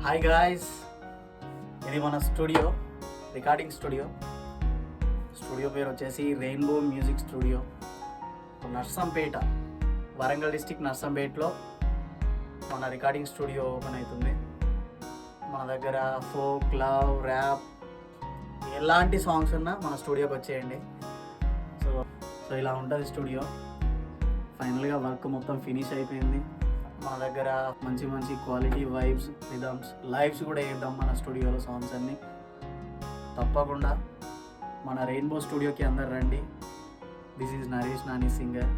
Hi guys, ఇది మన recording studio పేరు వచ్చేసి rainbow music studio. Narsampet, Warangal district నర్సంపేటలో మన రికార్డింగ్ స్టూడియో ఓపెన్ అవుతుంది. మన దగ్గర ఫోక్, లవ్, ర్యాప్ ఎలాంటి సాంగ్స్ ఉన్నా మన స్టూడియోకి వచ్చేయండి. సో ఇలా ఉంటుంది స్టూడియో. ఫైనల్గా వర్క్ మొత్తం ఫినిష్ అయిపోయింది. మన దగ్గర మంచి క్వాలిటీ వైబ్స్, రిథమ్స్, లైవ్స్ కూడా వేద్దాం మన స్టూడియోలో సాంగ్స్ అన్నీ. తప్పకుండా మన రెయిన్బో స్టూడియోకి అందరు రండి. This is Naresh Nani singer.